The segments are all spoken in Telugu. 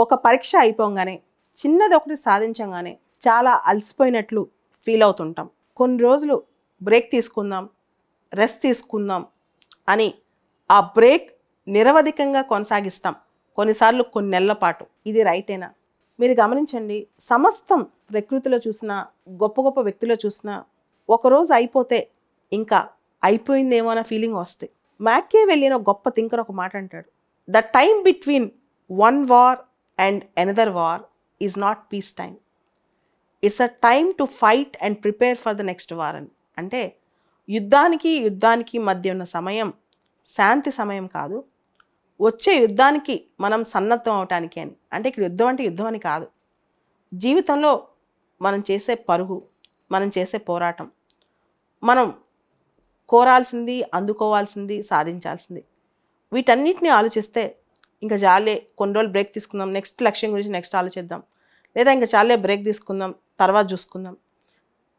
ఒక పరీక్ష అయిపోగానే చిన్నది ఒకటి సాధించగానే చాలా అలసిపోయినట్లు ఫీల్ అవుతుంటాం. కొన్ని రోజులు బ్రేక్ తీసుకుందాం, రెస్ట్ తీసుకుందాం అని ఆ బ్రేక్ నిరవధికంగా కొనసాగిస్తాం, కొన్నిసార్లు కొన్ని నెలల పాటు. ఇది రైటేనా? మీరు గమనించండి, సమస్తం ప్రకృతిలో చూసినా, గొప్ప గొప్ప వ్యక్తిలో చూసినా ఒకరోజు అయిపోతే ఇంకా అయిపోయిందేమో అన్న ఫీలింగ్ వస్తాయి. మ్యాకియావెల్లి ఒక గొప్ప థింకర్ ఒక మాట అంటాడు, the time between one war and another war is not piece time, it's a time to fight and prepare for the next war అని. అంటే యుద్ధానికి మధ్య ఉన్న సమయం శాంతి సమయం కాదు, వచ్చే యుద్ధానికి మనం సన్నద్ధం అవటానికి అని. అంటే ఇక్కడ యుద్ధం అంటే యుద్ధం అని కాదు, జీవితంలో మనం చేసే పరుగు, మనం చేసే పోరాటం, మనం కోరాల్సింది, అందుకోవాల్సింది, సాధించాల్సింది, వీటన్నిటిని ఆలోచిస్తే ఇంకా జాలే, కొన్ని రోజులు బ్రేక్ తీసుకుందాం, నెక్స్ట్ లక్ష్యం గురించి నెక్స్ట్ ఆలోచిద్దాం, లేదా ఇంకా చాలే బ్రేక్ తీసుకుందాం, తర్వాత చూసుకుందాం,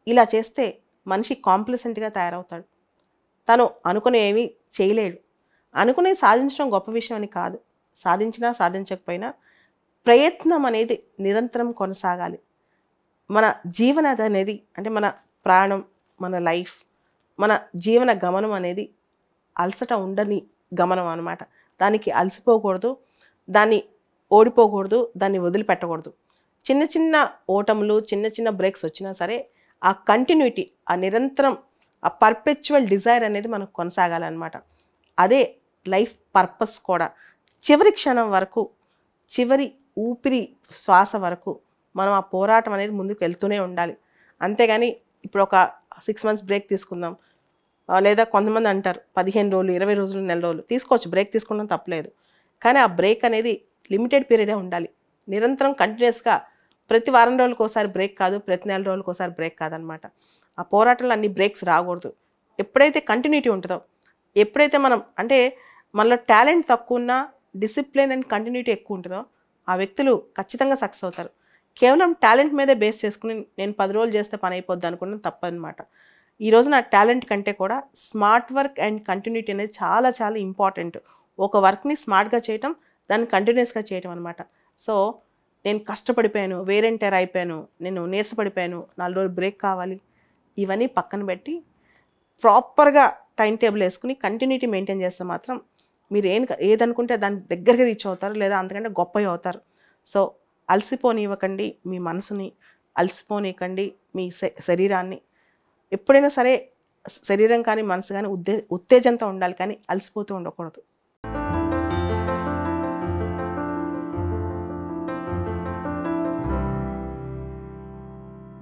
ఇలా చేస్తే మనిషి కాంప్లసెంట్గా తయారవుతాడు. తను అనుకునే ఏమీ చేయలేడు. అనుకునే సాధించడం గొప్ప విషయం అని కాదు, సాధించినా సాధించకపోయినా ప్రయత్నం అనేది నిరంతరం కొనసాగాలి. మన జీవనది అనేది, అంటే మన ప్రాణం, మన లైఫ్, మన జీవన గమనం అనేది అలసట ఉండని గమనం అన్నమాట. దానికి అలసిపోకూడదు, దాన్ని ఓడిపోకూడదు, దాన్ని వదిలిపెట్టకూడదు. చిన్న చిన్న ఓటములు, చిన్న చిన్న బ్రేక్స్ వచ్చినా సరే ఆ కంటిన్యూటీ, ఆ నిరంతరం, ఆ పర్పెచువల్ డిజైర్ అనేది మనకు కొనసాగాలన్నమాట. అదే లైఫ్ పర్పస్ కూడా. చివరి క్షణం వరకు, చివరి ఊపిరి శ్వాస వరకు మనం ఆ పోరాటం అనేది ముందుకు వెళ్తూనే ఉండాలి. అంతేగాని ఇప్పుడు ఒక 6 months బ్రేక్ తీసుకుందాం, లేదా కొంతమంది అంటారు 15 రోజులు, 20 రోజులు, నెల రోజులు తీసుకోవచ్చు, బ్రేక్ తీసుకుంటాం తప్పలేదు. కానీ ఆ బ్రేక్ అనేది లిమిటెడ్ పీరియడే ఉండాలి. నిరంతరం కంటిన్యూస్గా ప్రతి వారం రోజులకు ఒకసారి బ్రేక్ కాదు, ప్రతి నెల రోజులకు ఒకసారి బ్రేక్ కాదనమాట. ఆ పోరాటంలో అన్ని బ్రేక్స్ రాకూడదు. ఎప్పుడైతే కంటిన్యూటీ ఉంటుందో, ఎప్పుడైతే మనం, అంటే మనలో టాలెంట్ తక్కువ ఉన్నా డిసిప్లిన్ అండ్ కంటిన్యూటీ ఎక్కువ ఉంటుందో ఆ వ్యక్తులు ఖచ్చితంగా సక్సెస్ అవుతారు. కేవలం టాలెంట్ మీదే బేస్ చేసుకుని నేను 10 రోజులు చేస్తే పని అయిపోద్ది అనుకున్నాం తప్పదనమాట. ఈరోజు నా టాలెంట్ కంటే కూడా స్మార్ట్ వర్క్ అండ్ కంటిన్యూటీ అనేది చాలా చాలా ఇంపార్టెంట్. ఒక వర్క్ని స్మార్ట్గా చేయటం, దాన్ని కంటిన్యూస్గా చేయటం అనమాట. సో నేను కష్టపడిపోయాను, వేరెంటర్ అయిపోయాను, నేను నీరసపడిపోయాను, 4 రోజులు బ్రేక్ కావాలి, ఇవన్నీ పక్కన పెట్టి ప్రాపర్గా టైం టేబుల్ వేసుకుని కంటిన్యూటీ మెయింటైన్ చేస్తే మాత్రం మీరు ఏదనుకుంటే దాని దగ్గరగా రీచ్ అవుతారు, లేదా అంతకంటే గొప్పగా అవుతారు. సో అలసిపోనివ్వకండి మీ మనసుని, అలసిపోనివ్వకండి మీ శరీరాన్ని. ఎప్పుడైనా సరే శరీరం కానీ మనసు కానీ ఉత్తేజంతో ఉండాలి, కానీ అలసిపోతూ ఉండకూడదు.